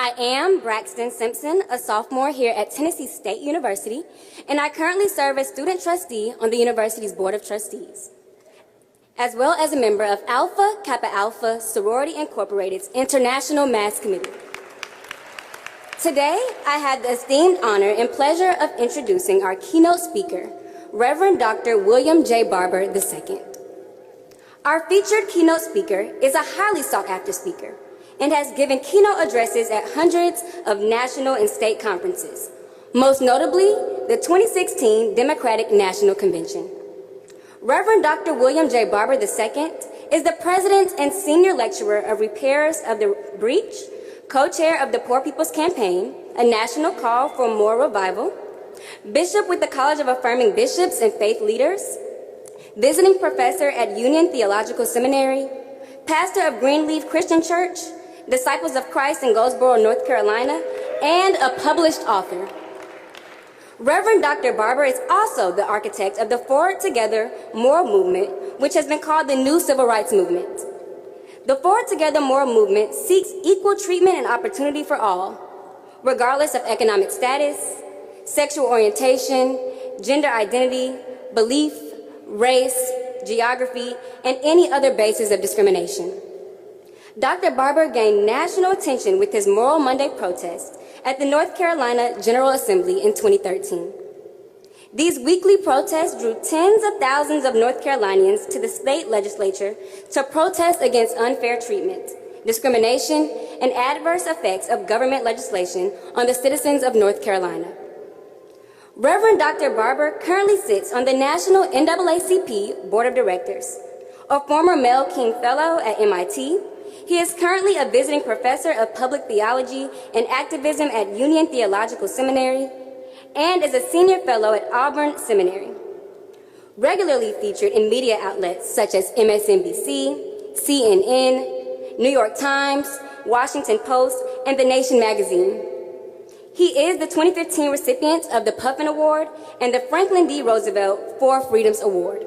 I am Braxton Simpson, a sophomore here at Tennessee State University, and I currently serve as student trustee on the university's Board of Trustees, as well as a member of Alpha Kappa Alpha Sorority Incorporated's International Mass Committee. Today, I have the esteemed honor and pleasure of introducing our keynote speaker, Reverend Dr. William J. Barber II. Our featured keynote speaker is a highly sought-after speaker and has given keynote addresses at hundreds of national and state conferences, most notably the 2016 Democratic National Convention. Reverend Dr. William J. Barber II is the President and Senior Lecturer of Repairers of the Breach, co-chair of the Poor People's Campaign, a national call for more revival, Bishop with the College of Affirming Bishops and Faith Leaders, visiting professor at Union Theological Seminary, pastor of Greenleaf Christian Church, Disciples of Christ in Goldsboro, North Carolina, and a published author. Reverend Dr. Barber is also the architect of the Forward Together Moral Movement, which has been called the new civil rights movement. The Forward Together Moral Movement seeks equal treatment and opportunity for all, regardless of economic status, sexual orientation, gender identity, belief, race, geography, and any other basis of discrimination. Dr. Barber gained national attention with his Moral Monday protest at the North Carolina General Assembly in 2013. These weekly protests drew tens of thousands of North Carolinians to the state legislature to protest against unfair treatment, discrimination, and adverse effects of government legislation on the citizens of North Carolina. Reverend Dr. Barber currently sits on the National NAACP Board of Directors. A former Mel King Fellow at MIT, he is currently a visiting professor of public theology and activism at Union Theological Seminary and is a senior fellow at Auburn Seminary. Regularly featured in media outlets such as MSNBC, CNN, New York Times, Washington Post, and The Nation magazine. He is the 2015 recipient of the Puffin Award and the Franklin D. Roosevelt Four Freedoms Award.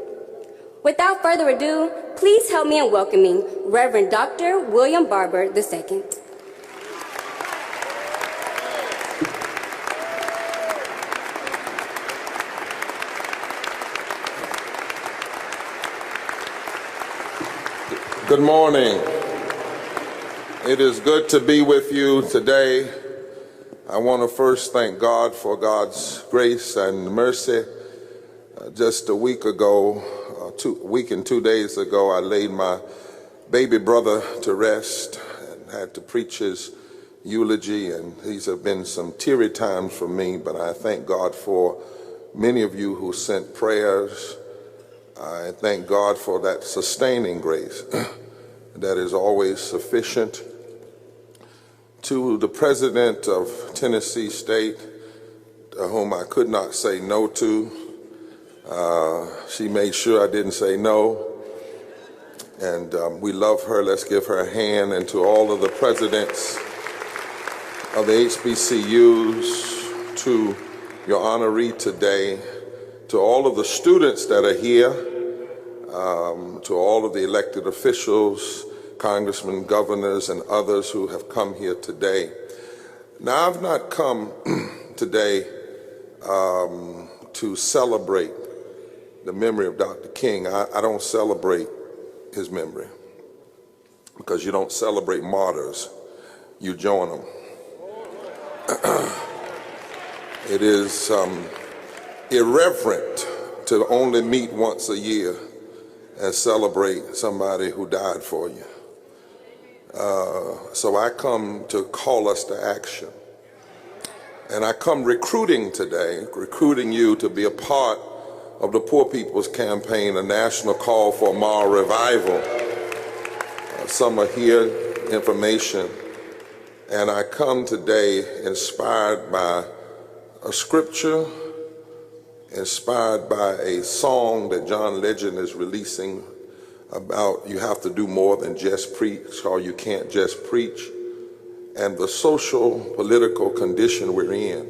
Without further ado, please help me in welcoming Reverend Dr. William Barber II. Good morning. It is good to be with you today. I want to first thank God for God's grace and mercy. Just a week ago, a week and 2 days ago, I laid my baby brother to rest and had to preach his eulogy, and these have been some teary times for me, but I thank God for many of you who sent prayers. I thank God for that sustaining grace that is always sufficient. To the president of Tennessee State, whom I could not say no to, she made sure I didn't say no, and we love her. Let's give her a hand. And to all of the presidents of the HBCUs, to your honoree today, to all of the students that are here, to all of the elected officials, congressmen, governors, and others who have come here today. Now, I've not come today to celebrate the memory of Dr. King. I don't celebrate his memory, because you don't celebrate martyrs, you join them. It is irreverent to only meet once a year and celebrate somebody who died for you. So I come to call us to action. And I come recruiting today, recruiting you to be a part of the Poor People's Campaign, a national call for moral revival. Some are here, information. And I come today inspired by a scripture, inspired by a song that John Legend is releasing about you have to do more than just preach, or you can't just preach, and the social, political condition we're in.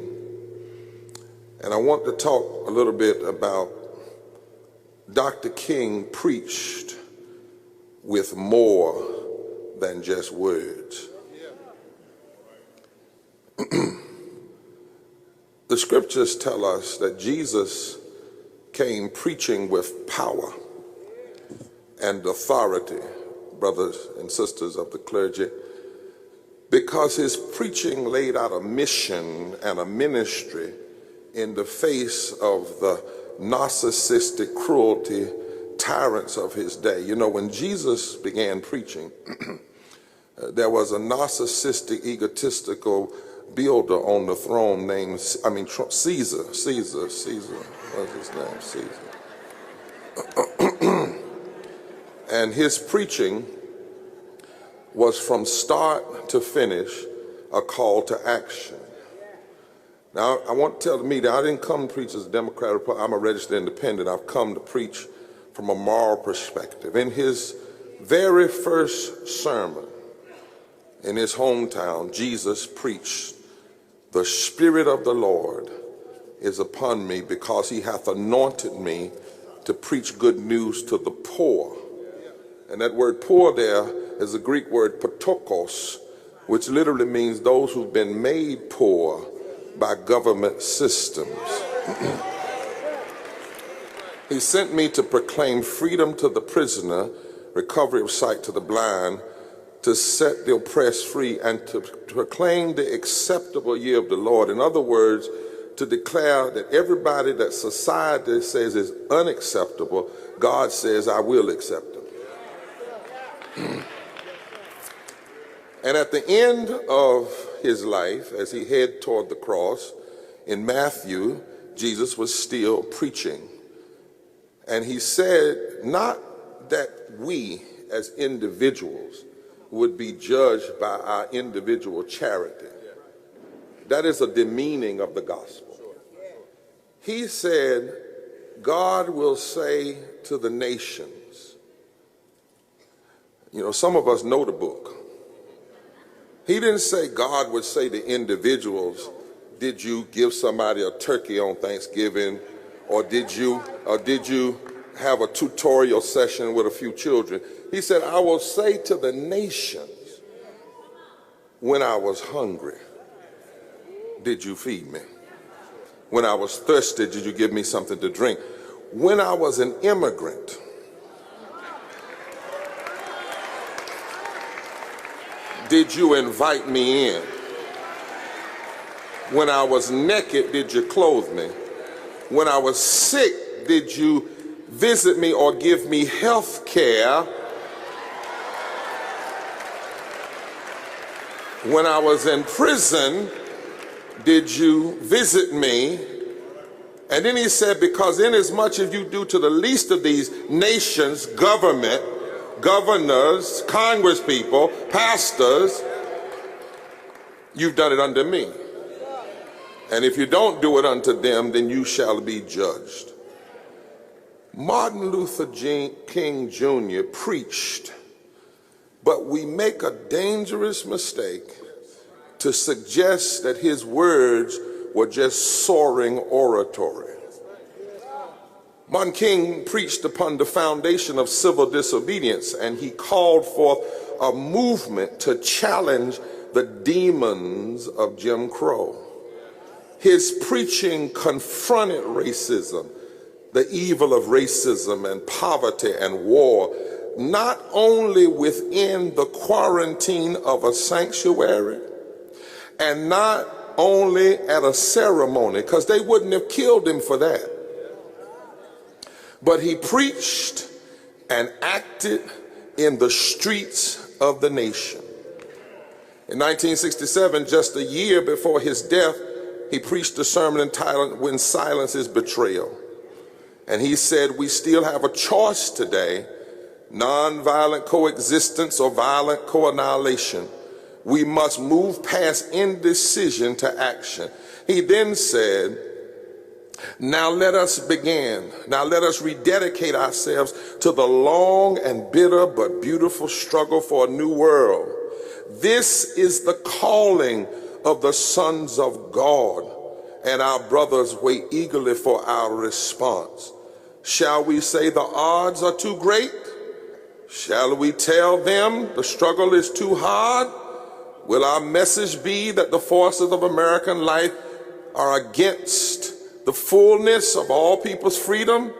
And I want to talk a little bit about Dr. King preached with more than just words. The scriptures tell us that Jesus came preaching with power and authority, brothers and sisters of the clergy, because his preaching laid out a mission and a ministry in the face of the narcissistic cruelty tyrants of his day. You know, when Jesus began preaching, there was a narcissistic, egotistical builder on the throne named, Caesar. What's his name? Caesar. And his preaching was from start to finish a call to action. Now, I want to tell the media, I didn't come to preach as a Democrat. I'm a registered independent. I've come to preach from a moral perspective. In his very first sermon in his hometown, Jesus preached, "The Spirit of the Lord is upon me, because he hath anointed me to preach good news to the poor." And that word poor there is the Greek word patokos, which literally means those who've been made poor by government systems. He sent me to proclaim freedom to the prisoner, recovery of sight to the blind, to set the oppressed free, and to proclaim the acceptable year of the Lord. In other words, to declare that everybody that society says is unacceptable, God says, I will accept them. And at the end of his life, as he headed toward the cross, in Matthew, Jesus was still preaching. And he said, not that we as individuals would be judged by our individual charity. That is a demeaning of the gospel. He said, God will say to the nations, you know, some of us know the book. He didn't say God would say to individuals, did you give somebody a turkey on Thanksgiving, or did you have a tutorial session with a few children? He said, I will say to the nations, when I was hungry, did you feed me? When I was thirsty, did you give me something to drink? When I was an immigrant, did you invite me in? When I was naked, did you clothe me? When I was sick, did you visit me or give me health care? When I was in prison, did you visit me? And then he said, because inasmuch as you do to the least of these nations, government, governors, congresspeople, pastors, you've done it unto me. And if you don't do it unto them, then you shall be judged. Martin Luther King Jr. preached, but we make a dangerous mistake to suggest that his words were just soaring oratory. Martin King preached upon the foundation of civil disobedience, and he called forth a movement to challenge the demons of Jim Crow. His preaching confronted racism, the evil of racism and poverty and war, not only within the quarantine of a sanctuary and not only at a ceremony, because they wouldn't have killed him for that, but he preached and acted in the streets of the nation. In 1967, just a year before his death, he preached a sermon entitled, When Silence is Betrayal. And he said, we still have a choice today, nonviolent coexistence or violent co-annihilation. We must move past indecision to action. He then said, now let us begin. Now let us rededicate ourselves to the long and bitter but beautiful struggle for a new world. This is the calling of the sons of God, and our brothers wait eagerly for our response. Shall we say the odds are too great? Shall we tell them the struggle is too hard? Will our message be that the forces of American life are against the fullness of all people's freedom?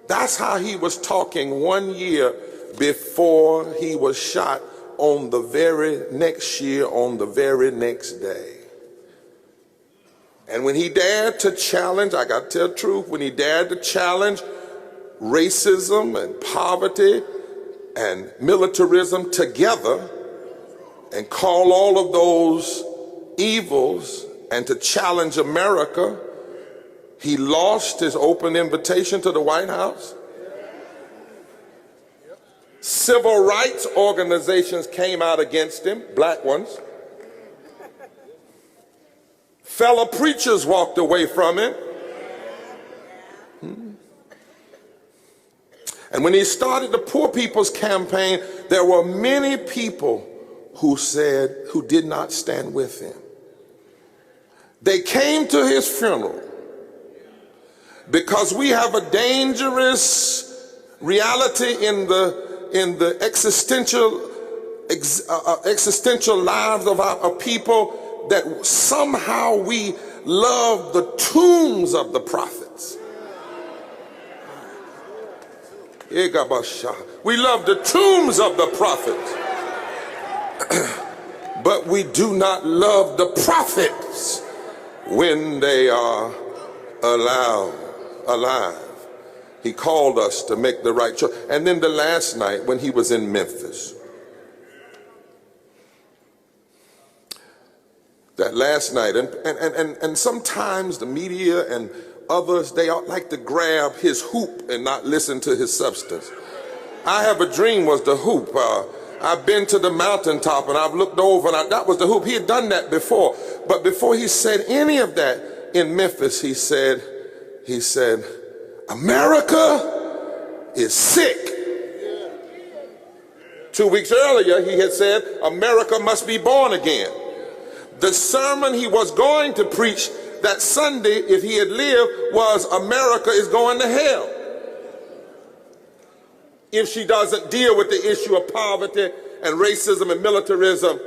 That's how he was talking 1 year before he was shot on the very next year, on the very next day. And when he dared to challenge, I got to tell the truth, when he dared to challenge racism and poverty and militarism together and call all of those evils and to challenge America, he lost his open invitation to the White House. Civil rights organizations came out against him, black ones. Fellow preachers walked away from him. And when he started the Poor People's Campaign, there were many people who did not stand with him. They came to his funeral because we have a dangerous reality in the existential lives of our people, that somehow we love the tombs of the prophets. We love the tombs of the prophets, but we do not love the prophets when they are alive. He called us to make the right choice. And then the last night when he was in Memphis, that last night, and sometimes the media and others, they like to grab his hoop and not listen to his substance. I Have a Dream was the hoop. I've been to the mountaintop and I've looked over, and that was the hoop. He had done that before. But before he said any of that in Memphis, he said, America is sick. 2 weeks earlier, he had said, America must be born again. The sermon he was going to preach that Sunday, if he had lived, was America is going to hell if she doesn't deal with the issue of poverty and racism and militarism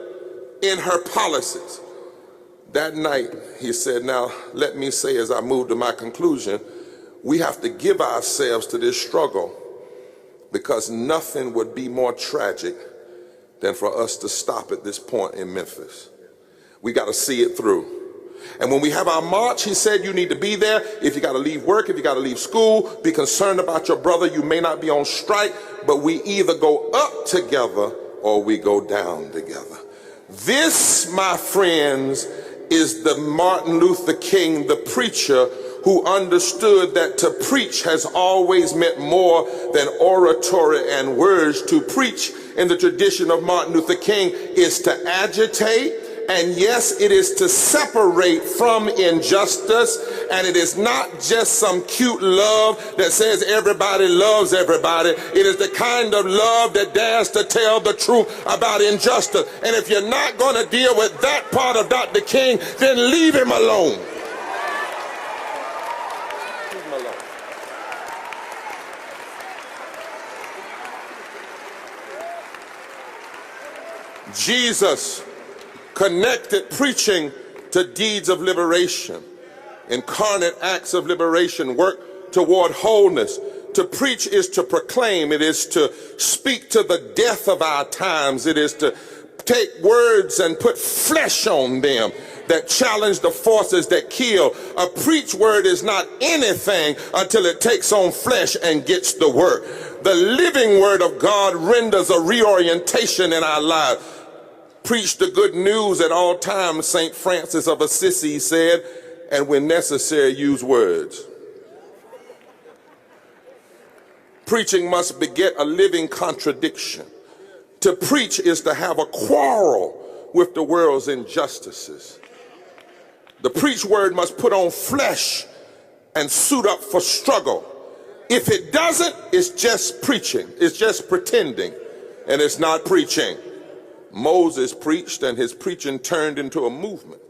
in her policies. That night, he said, now let me say, as I move to my conclusion, we have to give ourselves to this struggle, because nothing would be more tragic than for us to stop at this point in Memphis. We got to see it through. And when we have our march, he said, you need to be there. If you got to leave work, if you got to leave school, be concerned about your brother. You may not be on strike, but we either go up together or we go down together. This, my friends, is the Martin Luther King, the preacher, who understood that to preach has always meant more than oratory and words. To preach in the tradition of Martin Luther King is to agitate. And yes, it is to separate from injustice, and it is not just some cute love that says everybody loves everybody. It is the kind of love that dares to tell the truth about injustice. And if you're not going to deal with that part of Dr. King, then leave him alone. Leave him alone. Jesus connected preaching to deeds of liberation, incarnate acts of liberation, work toward wholeness. To preach is to proclaim. It is to speak to the death of our times. It is to take words and put flesh on them that challenge the forces that kill. A preach word is not anything until it takes on flesh and gets the work. The living word of God renders a reorientation in our lives. Preach the good news at all times, St. Francis of Assisi said, and when necessary, use words. Preaching must beget a living contradiction. To preach is to have a quarrel with the world's injustices. The preach word must put on flesh and suit up for struggle. If it doesn't, it's just preaching. It's just pretending, and it's not preaching. Moses preached, and his preaching turned into a movement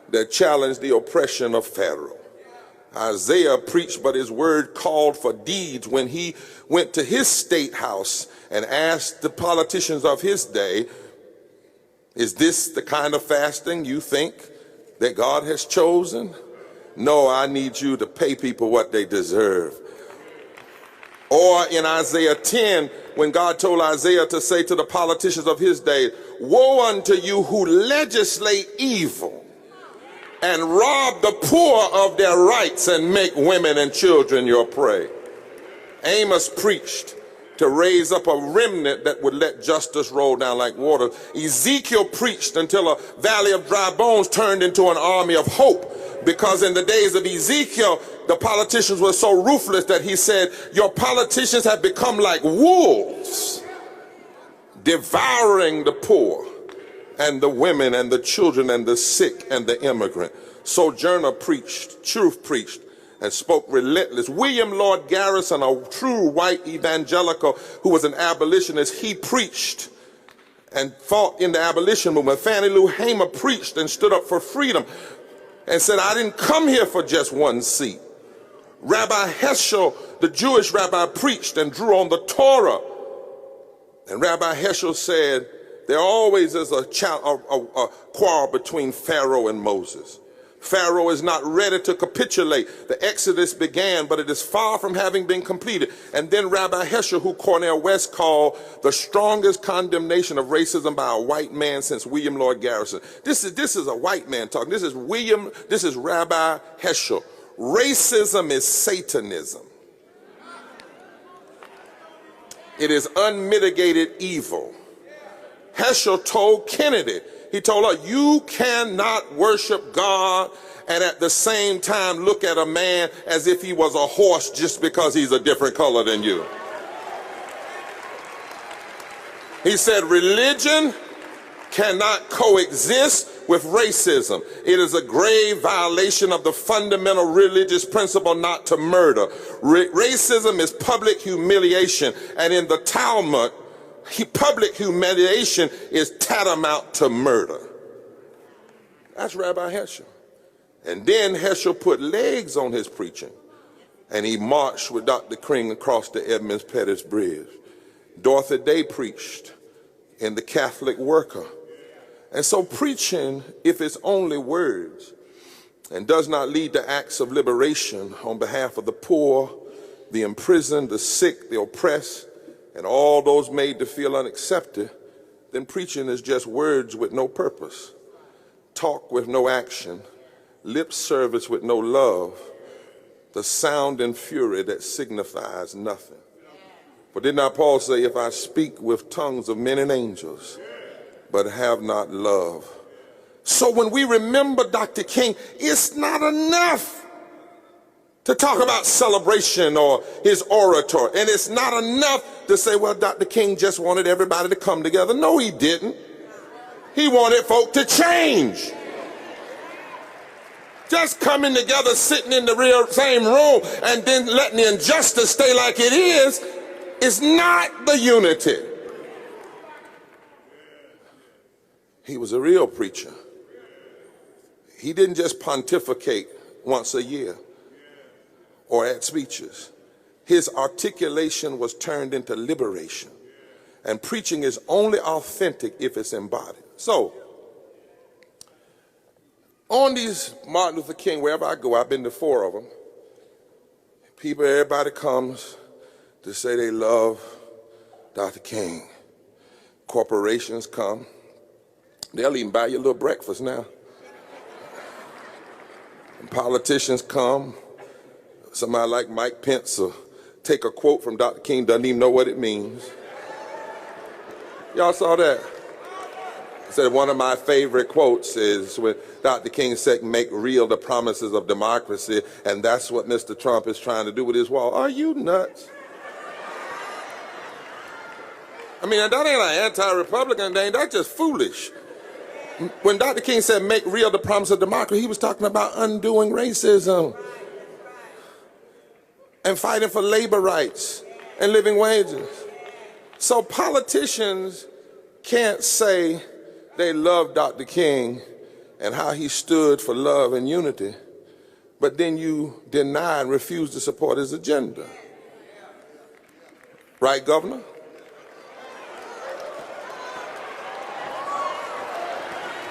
that challenged the oppression of Pharaoh. Isaiah preached, but his word called for deeds when he went to his state house and asked the politicians of his day Is this the kind of fasting you think that God has chosen? No, I need you to pay people what they deserve. Or in Isaiah 10, when God told Isaiah to say to the politicians of his day, woe unto you who legislate evil and rob the poor of their rights and make women and children your prey. Amos preached to raise up a remnant that would let justice roll down like water. Ezekiel preached until a valley of dry bones turned into an army of hope, because in the days of Ezekiel, the politicians were so ruthless that he said, your politicians have become like wolves, devouring the poor and the women and the children and the sick and the immigrant. Sojourner preached, Truth preached, and spoke relentless. William Lord Garrison, a true white evangelical who was an abolitionist, he preached and fought in the abolition movement. Fannie Lou Hamer preached and stood up for freedom and said, I didn't come here for just one seat. Rabbi Heschel, the Jewish rabbi, preached and drew on the Torah. And Rabbi Heschel said, there always is a quarrel between Pharaoh and Moses. Pharaoh is not ready to capitulate. The Exodus began, but it is far from having been completed. And then Rabbi Heschel, who Cornel West called the strongest condemnation of racism by a white man since William Lord Garrison. This is a white man talking. This is Rabbi Heschel. Racism is Satanism. It is unmitigated evil. Heschel told Kennedy, he told her, you cannot worship God and at the same time look at a man as if he was a horse just because he's a different color than you. He said religion cannot coexist with racism. It is a grave violation of the fundamental religious principle not to murder. Racism is public humiliation, and in the Talmud, public humiliation is tantamount to murder. That's Rabbi Heschel. And then Heschel put legs on his preaching, and he marched with Dr. King across the Edmonds Pettus Bridge. Dorothy Day preached in the Catholic Worker. And so preaching, if it's only words and does not lead to acts of liberation on behalf of the poor, the imprisoned, the sick, the oppressed, and all those made to feel unaccepted, then preaching is just words with no purpose, talk with no action, lip service with no love, the sound and fury that signifies nothing. For did not Paul say, if I speak with tongues of men and angels, but have not love? So when we remember Dr. King, it's not enough to talk about celebration or his orator. And it's not enough to say, well, Dr. King just wanted everybody to come together. No, he didn't. He wanted folk to change. Just coming together, sitting in the same room, and then letting the injustice stay like it is not the unity. He was a real preacher. He didn't just pontificate once a year or at speeches. His articulation was turned into liberation. And preaching is only authentic if it's embodied. So, on these Martin Luther King, wherever I go, I've been to 4 of them. Everybody comes to say they love Dr. King. Corporations come. They'll even buy you a little breakfast now. And politicians come. Somebody like Mike Pence will take a quote from Dr. King, doesn't even know what it means. Y'all saw that? He said one of my favorite quotes is when Dr. King said, make real the promises of democracy, and that's what Mr. Trump is trying to do with his wall. Are you nuts? I mean, that ain't an anti-Republican thing, that's just foolish. When Dr. King said, make real the promise of democracy, he was talking about undoing racism and fighting for labor rights and living wages. So politicians can't say they love Dr. King and how he stood for love and unity, but then you deny and refuse to support his agenda. Right, Governor?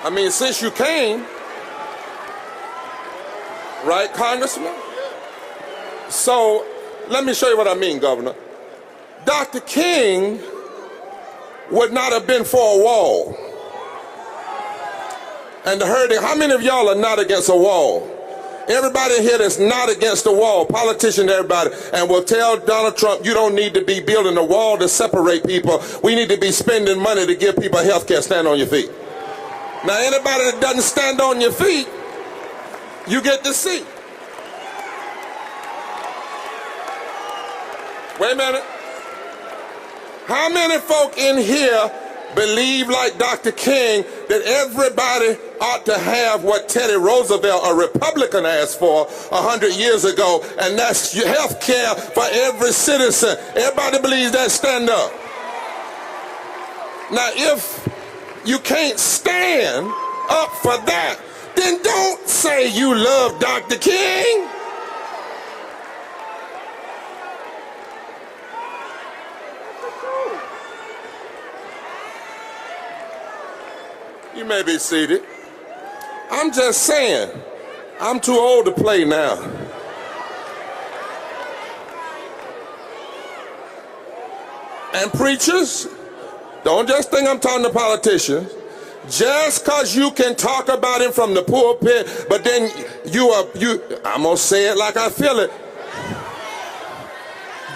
I mean, since you came, right, Congressman? So let me show you what I mean, Governor. Dr. King would not have been for a wall. And the hurting, how many of y'all are not against a wall? Everybody here that's not against the wall, politicians, everybody, and will tell Donald Trump, you don't need to be building a wall to separate people. We need to be spending money to give people health care. Stand on your feet. Now, anybody that doesn't stand on your feet, you get the seat. Wait a minute. How many folk in here believe, like Dr. King, that everybody ought to have what Teddy Roosevelt, a Republican, asked for 100 years ago, and that's health care for every citizen? Everybody believes that. Stand up. Now, if you can't stand up for that, then don't say you love Dr. King. You may be seated. I'm just saying, I'm too old to play now. And preachers, don't just think I'm talking to politicians. Just because you can talk about him from the pulpit, but then I'm going to say it like I feel it.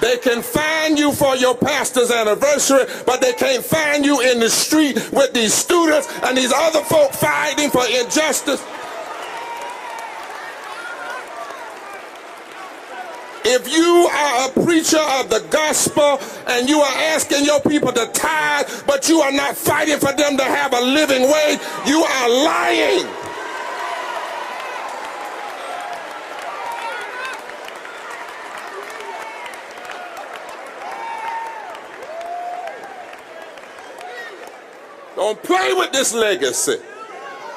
They can find you for your pastor's anniversary, but they can't find you in the street with these students and these other folk fighting for injustice. If you are a preacher of the gospel and you are asking your people to tithe, but you are not fighting for them to have a living wage, you are lying. Don't play with this legacy,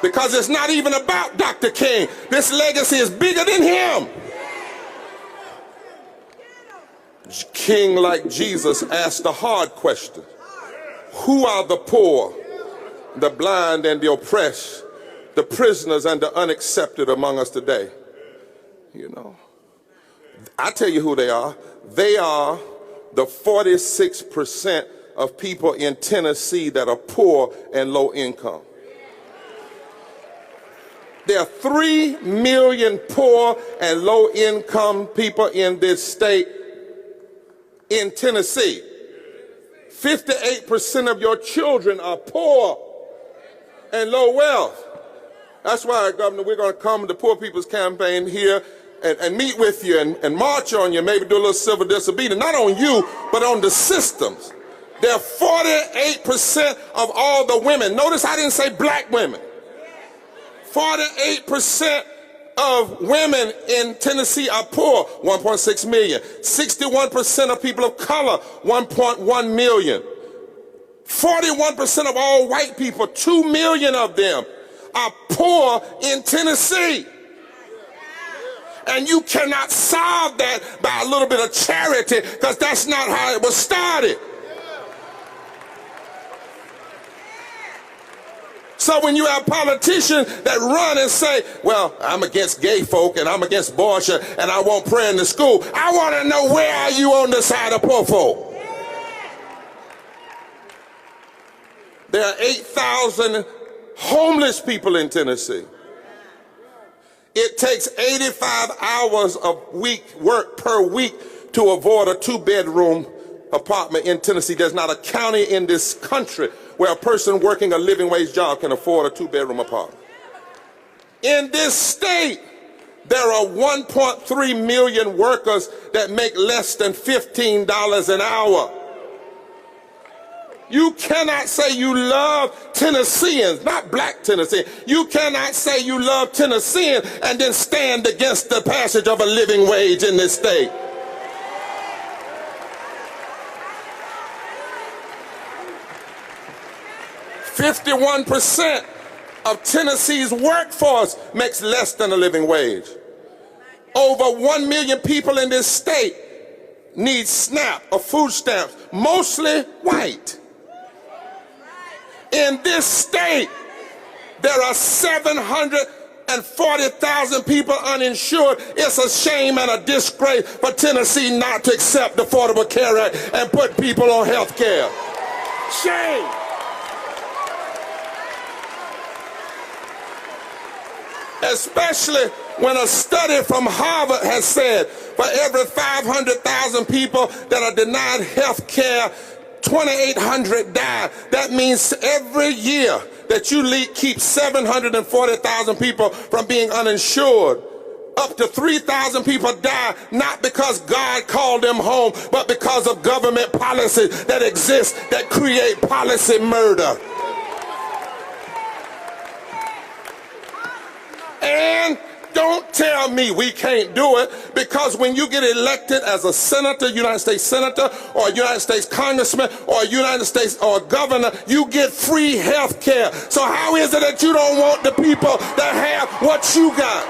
because it's not even about Dr. King. This legacy is bigger than him. King, like Jesus, asked the hard question: who are the poor, the blind and the oppressed, the prisoners and the unaccepted among us today? You know, I tell you who they are. They are the 46% of people in Tennessee that are poor and low income. There are 3 million poor and low income people in this state. In Tennessee, 58% of your children are poor and low wealth. That's why, Governor, we're going to come to the Poor People's Campaign here and meet with you and march on you, maybe do a little civil disobedience, not on you, but on the systems. There are 48% of all the women. Notice I didn't say black women. 48% of women in Tennessee are poor, 1.6 million. 61% of people of color, 1.1 million. 41% of all white people, 2 million of them, are poor in Tennessee. And you cannot solve that by a little bit of charity, because that's not how it was started. So when you have politicians that run and say, well, I'm against gay folk and I'm against abortion and I won't pray in the school, I want to know, where are you on the side of poor folk? There are 8,000 homeless people in Tennessee. It takes 85 hours of work per week to avoid a 2-bedroom apartment in Tennessee. There's not a county in this country where a person working a living wage job can afford a 2-bedroom apartment. In this state, there are 1.3 million workers that make less than $15 an hour. You cannot say you love Tennesseans, not black Tennesseans. You cannot say you love Tennesseans and then stand against the passage of a living wage in this state. %51% of Tennessee's workforce makes less than a living wage. Over 1 million people in this state need SNAP or food stamps, mostly white. In this state, There are 740,000 people uninsured. It's a shame and a disgrace for Tennessee not to accept the Affordable Care Act and put people on health care. Shame. Especially when a study from Harvard has said for every 500,000 people that are denied health care, 2,800 die. That means every year that you keep 740,000 people from being uninsured, up to 3,000 people die, not because God called them home, but because of government policies that exist that create policy murder. And don't tell me we can't do it, because when you get elected as a senator, United States senator, or a United States congressman, or a United States or a governor, you get free health care. So how is it that you don't want the people that have what you got?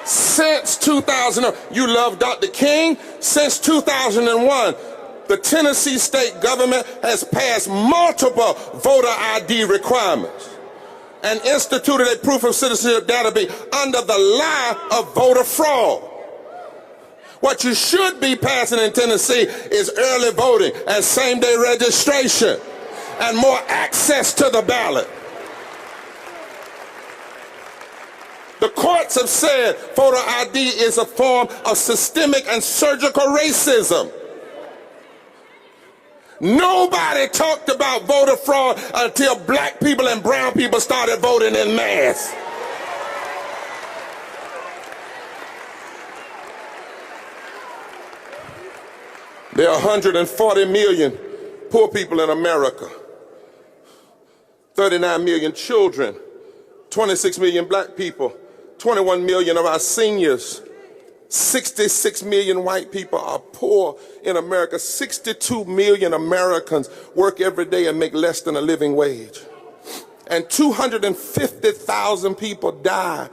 Since 2000, you love Dr. King. Since 2001, the Tennessee state government has passed multiple voter ID requirements and instituted a proof of citizenship database under the lie of voter fraud. What you should be passing in Tennessee is early voting and same-day registration and more access to the ballot. The courts have said voter ID is a form of systemic and surgical racism. Nobody talked about voter fraud until black people and brown people started voting in mass. There are 140 million poor people in America, 39 million children, 26 million black people, 21 million of our seniors, 66 million white people are poor in America. 62 million Americans work every day and make less than a living wage. And 250,000 people die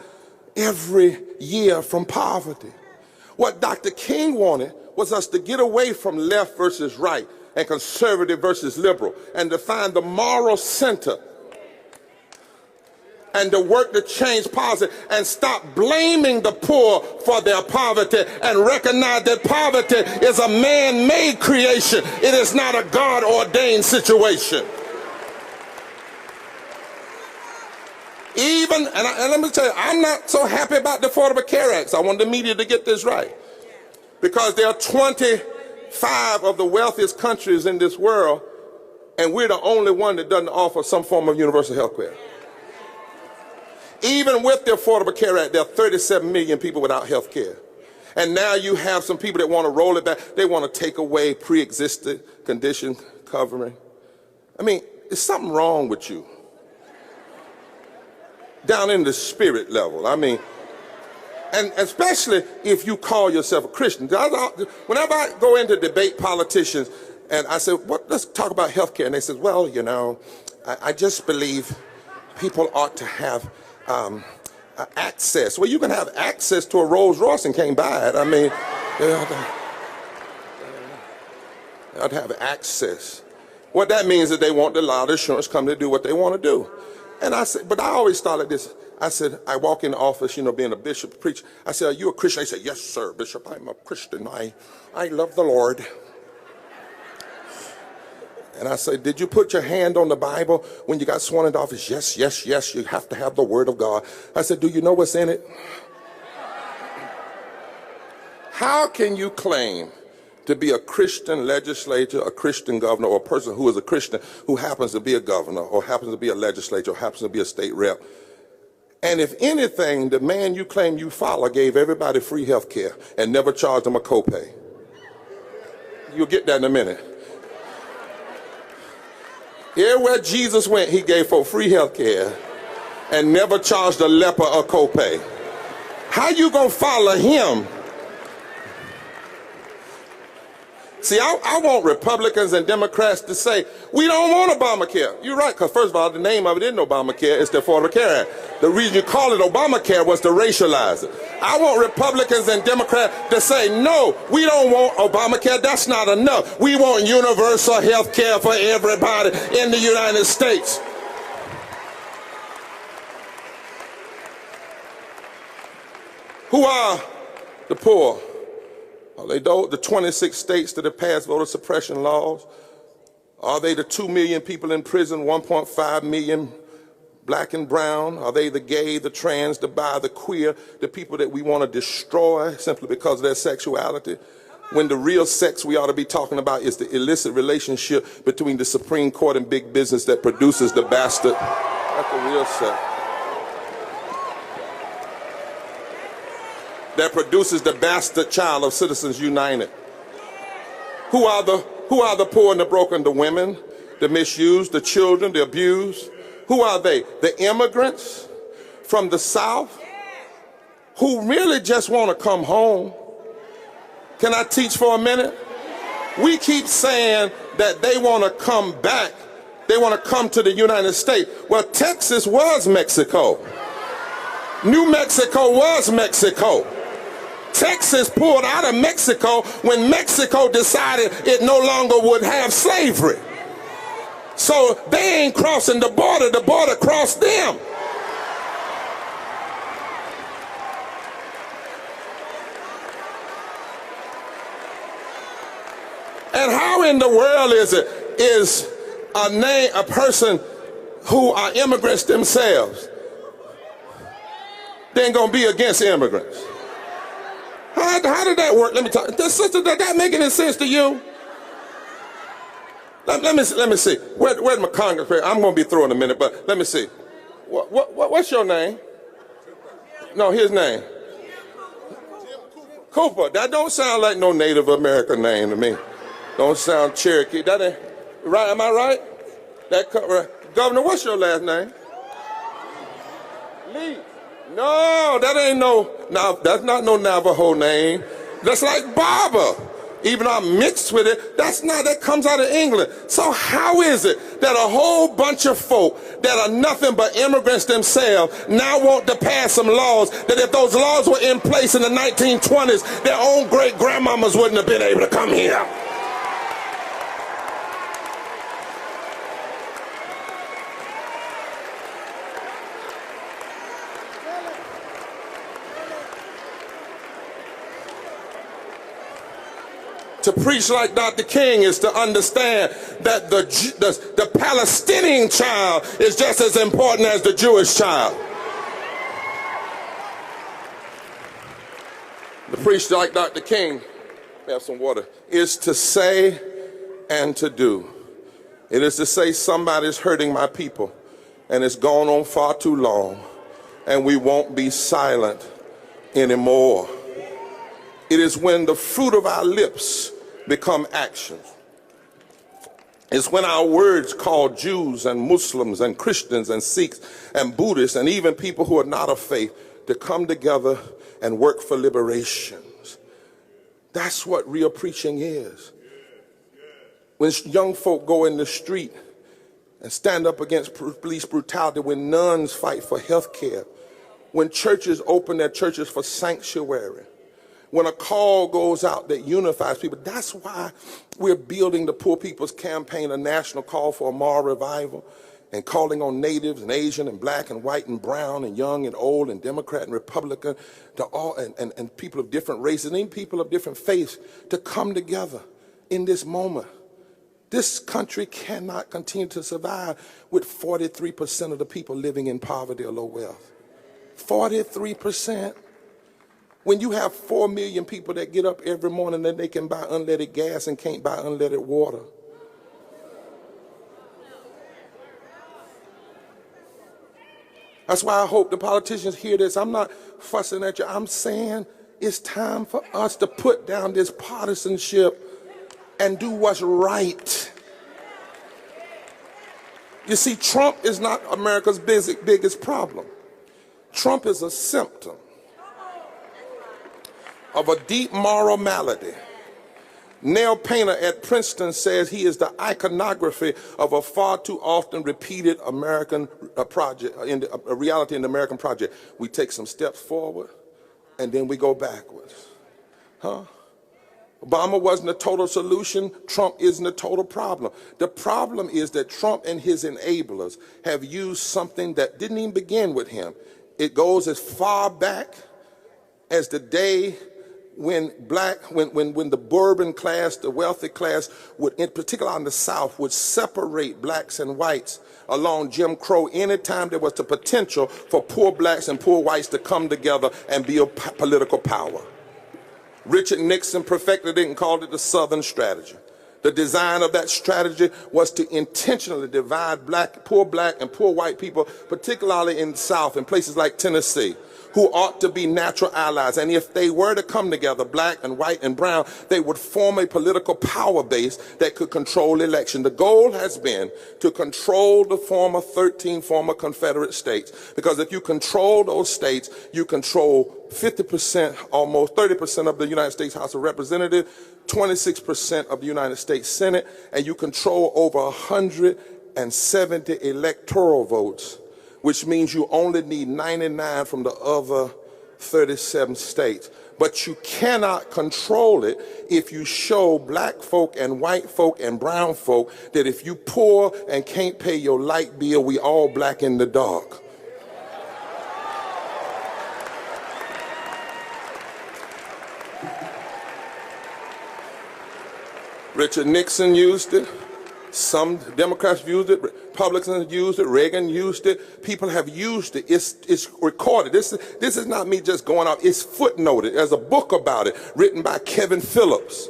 every year from poverty. What Dr. King wanted was us to get away from left versus right and conservative versus liberal and to find the moral center and to work to change policy and stop blaming the poor for their poverty and recognize that poverty is a man-made creation. It is not a God-ordained situation. And let me tell you, I'm not so happy about the Affordable Care Act. So I want the media to get this right. Because there are 25 of the wealthiest countries in this world, and we're the only one that doesn't offer some form of universal health care. Even with the Affordable Care Act, there are 37 million people without health care. And now you have some people that want to roll it back. They want to take away pre-existing condition covering. I mean, there's something wrong with you. Down in the spirit level. I mean, and especially if you call yourself a Christian. Whenever I go in to debate politicians, and I say, let's talk about health care. And they say, well, you know, I just believe people ought to have access. Well, you can have access to a Rolls Royce and can't buy it. I mean, they ought to have access. What that means is they want to allow the insurance company to do what they want to do. And I said, but I always thought like this. I said, I walk in the office, you know, being a bishop, preach. I said, are you a Christian? They said, yes, sir, Bishop, I'm a Christian. I love the Lord. And I said, did you put your hand on the Bible when you got sworn into office? Yes, yes, yes, you have to have the Word of God. I said, do you know what's in it? How can you claim to be a Christian legislator, a Christian governor, or a person who is a Christian who happens to be a governor, or happens to be a legislator, or happens to be a state rep? And if anything, the man you claim you follow gave everybody free health care and never charged them a copay. You'll get that in a minute. Everywhere Jesus went, he gave folk free health care and never charged a leper a copay. How you gonna follow him? See, I want Republicans and Democrats to say, we don't want Obamacare. You're right, because first of all, the name of it isn't Obamacare, it's the Affordable Care Act. The reason you call it Obamacare was to racialize it. I want Republicans and Democrats to say, no, we don't want Obamacare, that's not enough. We want universal health care for everybody in the United States. Who are the poor? Are they the 26 states that have passed voter suppression laws? Are they the 2 million people in prison, 1.5 million black and brown? Are they the gay, the trans, the bi, the queer, the people that we want to destroy simply because of their sexuality? When the real sex we ought to be talking about is the illicit relationship between the Supreme Court and big business that produces the bastard. That's the real sex. That produces the bastard child of Citizens United. Who are the poor and the broken? The women, the misused, the children, the abused. Who are they? The immigrants from the South who really just want to come home. Can I teach for a minute? We keep saying that they want to come back. They want to come to the United States. Well, Texas was Mexico. New Mexico was Mexico. Texas pulled out of Mexico when Mexico decided it no longer would have slavery. So they ain't crossing the border crossed them. And how in the world is a person who are immigrants themselves, they ain't gonna be against immigrants? How did that work? Let me talk. Sister, did that make any sense to you? Let me see. Where's my Congress? I'm going to be through in a minute, but let me see. What's your name? No, his name. Cooper. That don't sound like no Native American name to me. Don't sound Cherokee. That ain't right. Am I right? Right. Governor, what's your last name? Lee. No, that ain't that's not no Navajo name. That's like Barber. Even though I'm mixed with it, that comes out of England. So how is it that a whole bunch of folk that are nothing but immigrants themselves now want to pass some laws that if those laws were in place in the 1920s, their own great grandmamas wouldn't have been able to come here? To preach like Dr. King is to understand that the Palestinian child is just as important as the Jewish child. To preach like Dr. King, have some water, is to say and to do. It is to say somebody's hurting my people and it's gone on far too long and we won't be silent anymore. It is when the fruit of our lips become actions. It's when our words call Jews and Muslims and Christians and Sikhs and Buddhists and even people who are not of faith to come together and work for liberations. That's what real preaching is. When young folk go in the street and stand up against police brutality, when nuns fight for health care, when churches open their churches for sanctuary, when a call goes out that unifies people. That's why we're building the Poor People's Campaign, a national call for a moral revival, and calling on natives and Asian and black and white and brown and young and old and Democrat and Republican to all and people of different races and even people of different faiths to come together in this moment. This country cannot continue to survive with 43% of the people living in poverty or low wealth. 43%. When you have 4 million people that get up every morning and they can buy unleaded gas and can't buy unleaded water. That's why I hope the politicians hear this. I'm not fussing at you. I'm saying it's time for us to put down this partisanship and do what's right. You see, Trump is not America's biggest problem. Trump is a symptom of a deep moral malady Nail painter at Princeton says he is the iconography of a far too often repeated American project, a reality in the American project. We take some steps forward and then we go backwards. Obama wasn't a total solution. Trump isn't a total problem. The problem is that Trump and his enablers have used something that didn't even begin with him. It goes as far back as the day when the Bourbon class, the wealthy class, would, in particular in the South, would separate blacks and whites along Jim Crow anytime there was the potential for poor blacks and poor whites to come together and build political power. Richard Nixon perfected it and called it the Southern strategy. The design of that strategy was to intentionally divide poor black and poor white people, particularly in the South, in places like Tennessee, who ought to be natural allies. And if they were to come together, black and white and brown, they would form a political power base that could control election. The goal has been to control the 13 former Confederate states, because if you control those states, you control 50%, almost 30% of the United States House of Representatives, 26% of the United States Senate, and you control over 170 electoral votes, which means you only need 99 from the other 37 states. But you cannot control it if you show black folk and white folk and brown folk that if you poor and can't pay your light bill, we all black in the dark. Richard Nixon used it. Some Democrats used it. Republicans used it. Reagan used it. People have used it. It's recorded. This is not me just going off. It's footnoted. There's a book about it written by Kevin Phillips.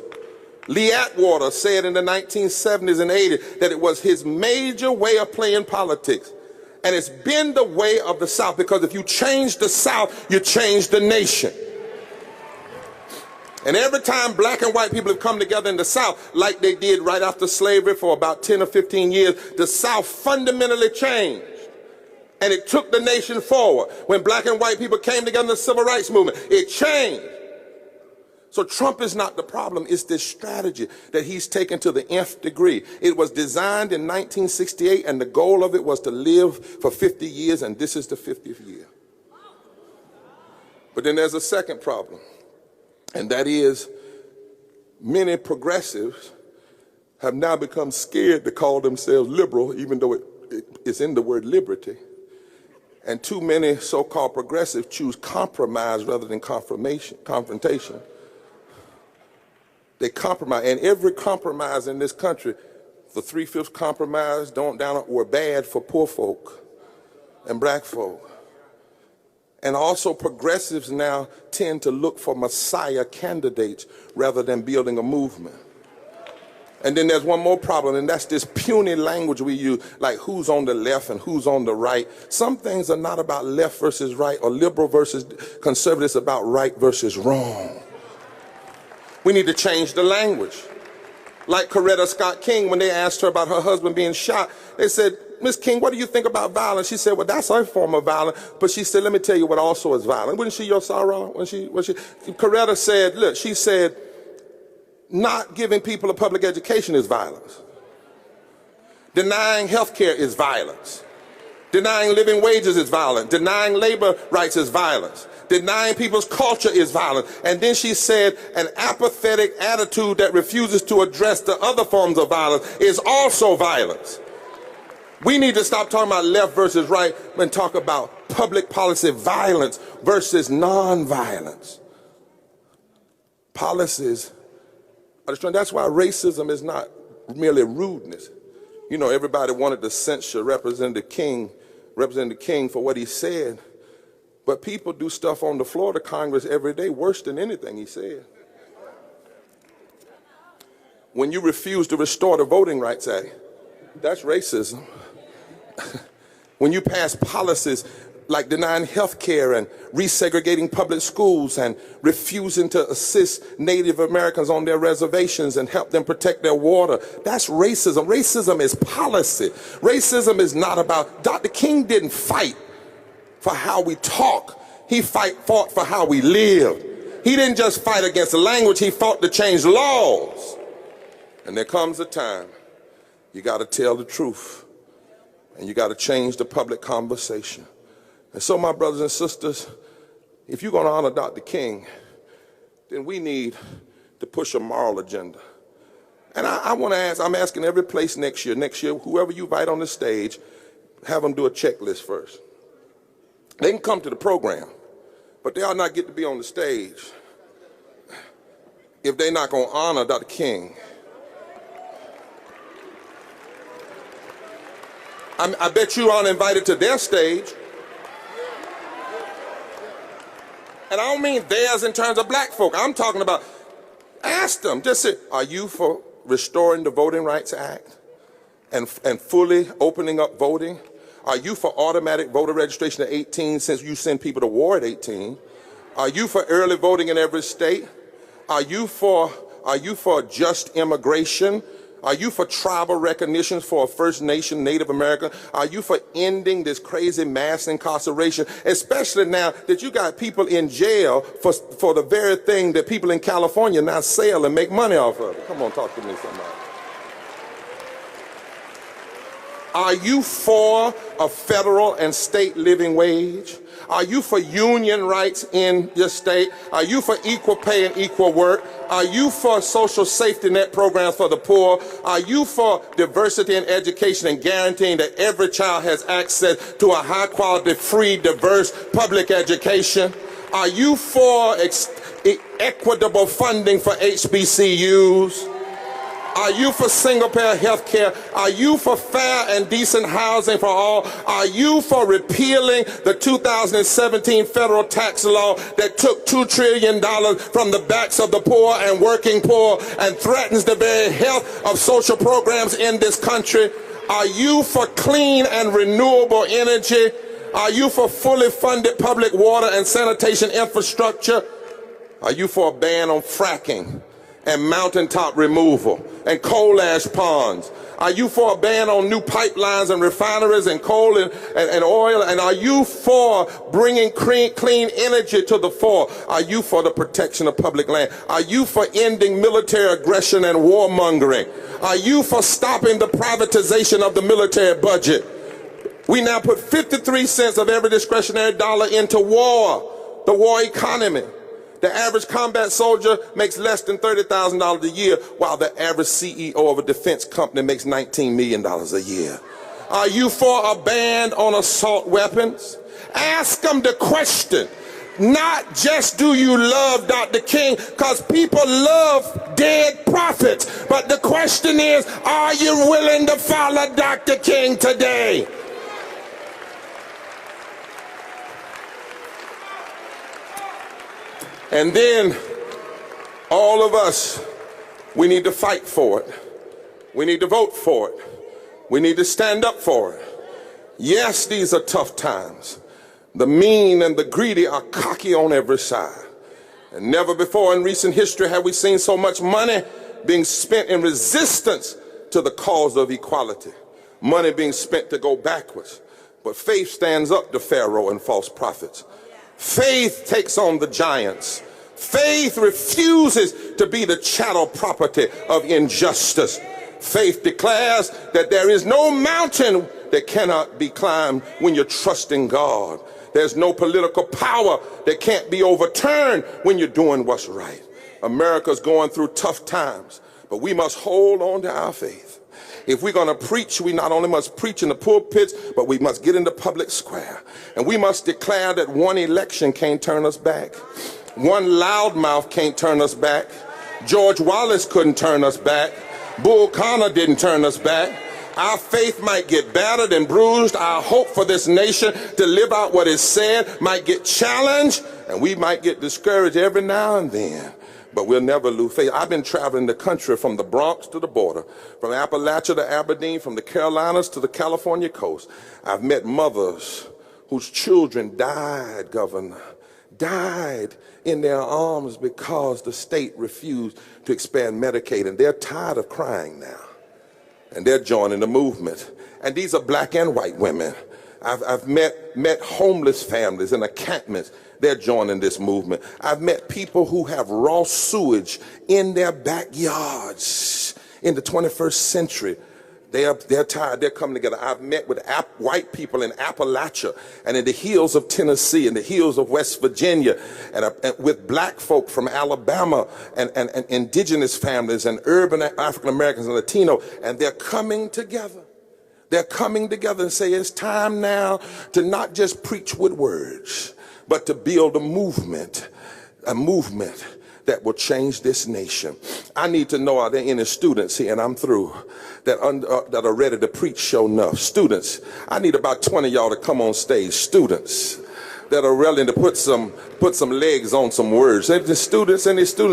Lee Atwater said in the 1970s and 80s that it was his major way of playing politics. And it's been the way of the South, because if you change the South, you change the nation. And every time black and white people have come together in the South, like they did right after slavery for about 10 or 15 years, the South fundamentally changed. And it took the nation forward. When black and white people came together in the civil rights movement, it changed. So Trump is not the problem. It's this strategy that he's taken to the nth degree. It was designed in 1968, and the goal of it was to live for 50 years, and this is the 50th year. But then there's a second problem. And that is, many progressives have now become scared to call themselves liberal, even though it's in the word liberty. And too many so-called progressives choose compromise rather than confrontation. They compromise, and every compromise in this country, the 3/5 compromise were bad for poor folk and black folk. And also progressives now tend to look for messiah candidates rather than building a movement. And then there's one more problem, and that's this puny language we use, like who's on the left and who's on the right. Some things are not about left versus right or liberal versus conservative. It's about right versus wrong. We need to change the language. Like Coretta Scott King, when they asked her about her husband being shot, they said, Miss King, what do you think about violence? She said, well, that's a form of violence. But she said, let me tell you what also is violent. Wasn't she your sorrow? Coretta said, look, she said, not giving people a public education is violence. Denying health care is violence. Denying living wages is violence. Denying labor rights is violence. Denying people's culture is violence. And then she said, an apathetic attitude that refuses to address the other forms of violence is also violence. We need to stop talking about left versus right and talk about public policy violence versus non-violence. Policies. That's why racism is not merely rudeness. You know, everybody wanted to censure Representative King for what he said. But people do stuff on the floor of Congress every day worse than anything he said. When you refuse to restore the Voting Rights Act, that's racism. When you pass policies like denying health care and resegregating public schools and refusing to assist Native Americans on their reservations and help them protect their water, that's racism. Racism is policy. Racism is not about, Dr. King didn't fight for how we talk. He fought for how we live. He didn't just fight against the language, he fought to change laws. And there comes a time you got to tell the truth, and you got to change the public conversation. And so, my brothers and sisters, if you're going to honor Dr. King, then we need to push a moral agenda. And I want to ask, I'm asking every place next year, whoever you invite on the stage, have them do a checklist first. They can come to the program, but they ought not get to be on the stage if they're not going to honor Dr. King. I bet you aren't invited to their stage. And I don't mean theirs in terms of black folk. I'm talking about, ask them, just say, are you for restoring the Voting Rights Act and fully opening up voting? Are you for automatic voter registration at 18 since you send people to war at 18? Are you for early voting in every state? Are you for just immigration? Are you for tribal recognition for a First Nation Native American? Are you for ending this crazy mass incarceration, especially now that you got people in jail for the very thing that people in California now sell and make money off of? Come on, talk to me somebody. Are you for a federal and state living wage? Are you for union rights in your state? Are you for equal pay and equal work? Are you for social safety net programs for the poor? Are you for diversity in education and guaranteeing that every child has access to a high quality, free, diverse public education? Are you for equitable funding for HBCUs? Are you for single-payer health care? Are you for fair and decent housing for all? Are you for repealing the 2017 federal tax law that took $2 trillion from the backs of the poor and working poor and threatens the very health of social programs in this country? Are you for clean and renewable energy? Are you for fully funded public water and sanitation infrastructure? Are you for a ban on fracking and mountaintop removal and coal ash ponds? Are you for a ban on new pipelines and refineries and coal and oil? And are you for bringing clean energy to the fore? Are you for the protection of public land? Are you for ending military aggression and warmongering? Are you for stopping the privatization of the military budget? We now put 53 cents of every discretionary dollar into war, the war economy. The average combat soldier makes less than $30,000 a year, while the average CEO of a defense company makes $19 million a year. Are you for a ban on assault weapons? Ask them the question. Not just do you love Dr. King, because people love dead prophets, but the question is, are you willing to follow Dr. King today? And then all of us, we need to fight for it. We need to vote for it. We need to stand up for it. Yes, these are tough times. The mean and the greedy are cocky on every side. And never before in recent history have we seen so much money being spent in resistance to the cause of equality. Money being spent to go backwards. But faith stands up to Pharaoh and false prophets. Faith takes on the giants. Faith refuses to be the chattel property of injustice. Faith declares that there is no mountain that cannot be climbed when you're trusting God. There's no political power that can't be overturned when you're doing what's right. America's going through tough times, but we must hold on to our faith. If we're going to preach, we not only must preach in the pulpits, but we must get in the public square. And we must declare that one election can't turn us back. One loudmouth can't turn us back. George Wallace couldn't turn us back. Bull Connor didn't turn us back. Our faith might get battered and bruised. Our hope for this nation to live out what is said might get challenged, and we might get discouraged every now and then. But we'll never lose faith. I've been traveling the country from the Bronx to the border, from Appalachia to Aberdeen, from the Carolinas to the California coast. I've met mothers whose children died, Governor, died in their arms because the state refused to expand Medicaid. And they're tired of crying now. And they're joining the movement. And these are black and white women. I've met homeless families in encampments. They're joining this movement. I've met people who have raw sewage in their backyards, in the 21st century. They're tired. They're coming together. I've met with white people in Appalachia and in the hills of Tennessee and the hills of West Virginia and with black folk from Alabama and indigenous families and urban African Americans and Latino, and they're coming together. They're coming together and say it's time now to not just preach with words, but to build a movement that will change this nation. I need to know, are there any students here, and I'm through, that are ready to preach show enough? Students, I need about 20 of y'all to come on stage. Students that are willing to put some legs on some words. Any students,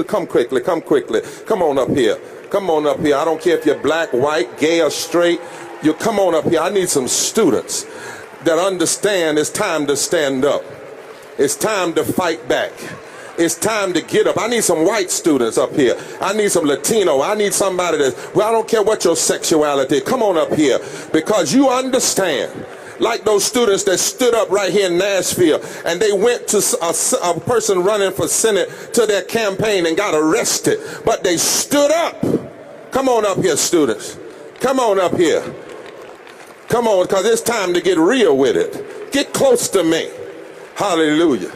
come quickly. Come on up here. I don't care if you're black, white, gay, or straight. You come on up here. I need some students that understand it's time to stand up. It's time to fight back. It's time to get up. I need some white students up here. I need some Latino. I need somebody well, I don't care what your sexuality is. Come on up here, because you understand. Like those students that stood up right here in Nashville and they went to a person running for Senate to their campaign and got arrested, but they stood up. Come on up here, students. Come on up here. Come on, because it's time to get real with it. Get close to me. Hallelujah.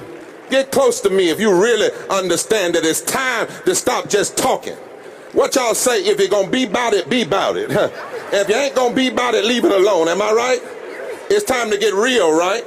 Get close to me if you really understand that it's time to stop just talking. What y'all say? If you're going to be about it, be about it. If you ain't going to be about it, leave it alone. Am I right? It's time to get real, right?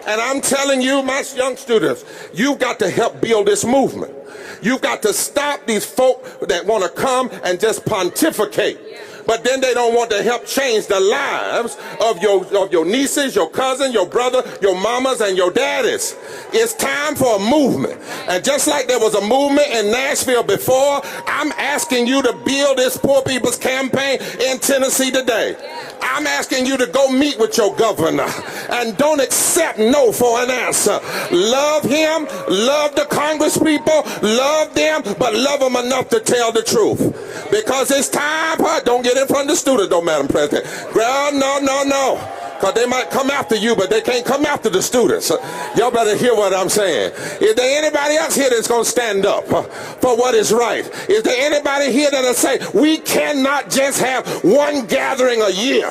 And I'm telling you, my young students, you've got to help build this movement. You've got to stop these folk that want to come and just pontificate. But then they don't want to help change the lives of your nieces, your cousins, your brother, your mamas, and your daddies. It's time for a movement. And just like there was a movement in Nashville before, I'm asking you to build this Poor People's Campaign in Tennessee today. I'm asking you to go meet with your governor and don't accept no for an answer. Love him, love the Congress people, love them, but love them enough to tell the truth. Because it's time, don't get in front of the students, though, Madam President. Girl, no. Because they might come after you, but they can't come after the students. Y'all better hear what I'm saying. Is there anybody else here that's going to stand up for what is right? Is there anybody here that'll say, we cannot just have one gathering a year?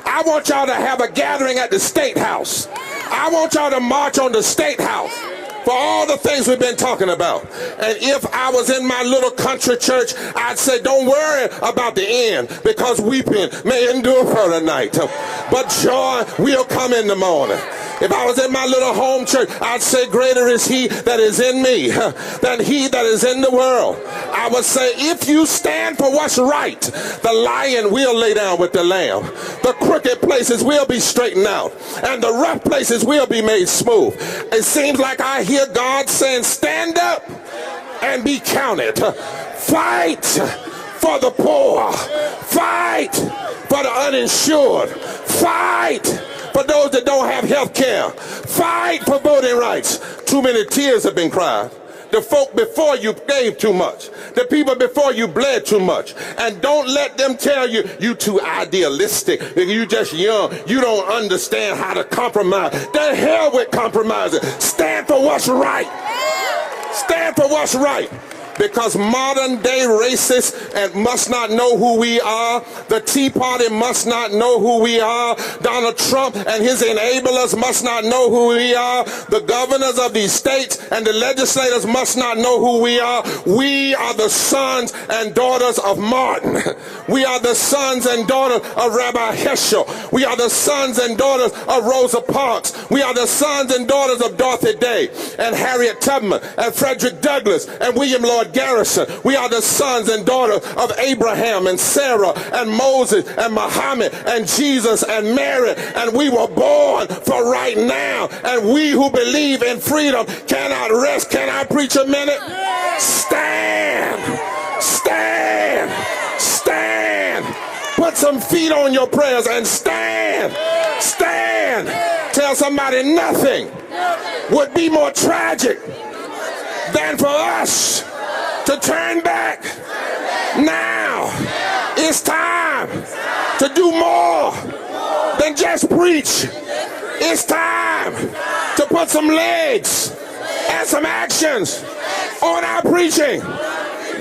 I want y'all to have a gathering at the State House. I want y'all to march on the State House for all the things we've been talking about. And if I was in my little country church, I'd say, don't worry about the end, because weeping may endure for the night, but joy will come in the morning. If I was in my little home church, I'd say, greater is he that is in me than he that is in the world. I would say, if you stand for what's right, the lion will lay down with the lamb. The crooked places will be straightened out, and the rough places will be made smooth. It seems like I hear God saying, stand up and be counted. Fight for the poor. Fight for the uninsured. Fight for those that don't have health care. Fight for voting rights. Too many tears have been cried. The folk before you gave too much. The people before you bled too much. And don't let them tell you, you too idealistic. You just young. You don't understand how to compromise. The hell with compromising. Stand for what's right. Stand for what's right. Because modern day racists and must not know who we are. The Tea Party must not know who we are. Donald Trump and his enablers must not know who we are. The governors of these states and the legislators must not know who we are. We are the sons and daughters of Martin. We are the sons and daughters of Rabbi Heschel. We are the sons and daughters of Rosa Parks. We are the sons and daughters of Dorothy Day and Harriet Tubman and Frederick Douglass and William Lloyd Garrison. We are the sons and daughters of Abraham and Sarah and Moses and Muhammad and Jesus and Mary. And we were born for right now. And we who believe in freedom cannot rest. Can I preach a minute? Stand. Stand. Stand. Put some feet on your prayers and stand. Stand. Tell somebody nothing would be more tragic than for us to turn back. Now it's time to do more than just preach. It's time to put some legs and some actions on our preaching.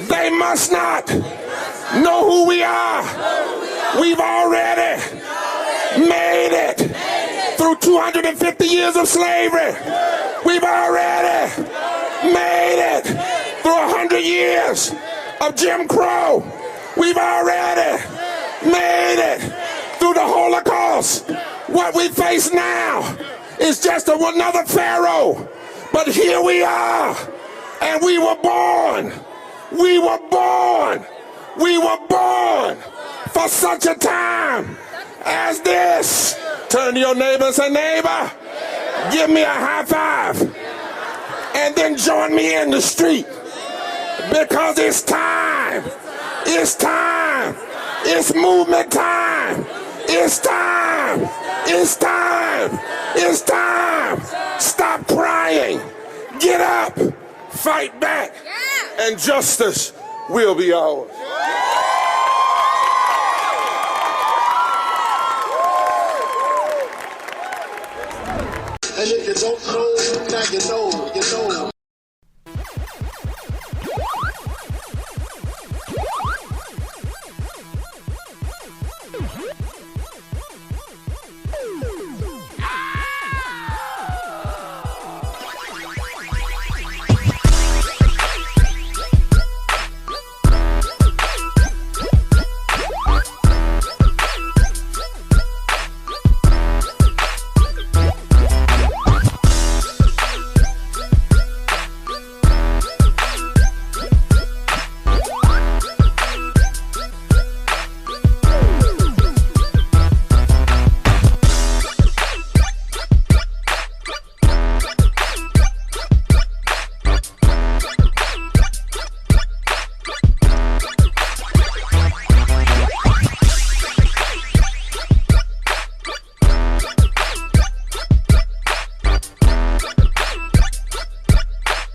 They must not know who we are. We've already made it through 250 years of slavery. We've already made it through 100 years of Jim Crow. We've already made it through the Holocaust. What we face now is just another Pharaoh. But here we are, and we were born. We were born. We were born for such a time as this. Turn to your neighbor and say, neighbor, give me a high five. And then join me in the street. Because it's time. It's time. It's movement time. It's time. It's time. It's time. Stop crying. Get up. Fight back. And justice will be ours. And if you don't know, now you know.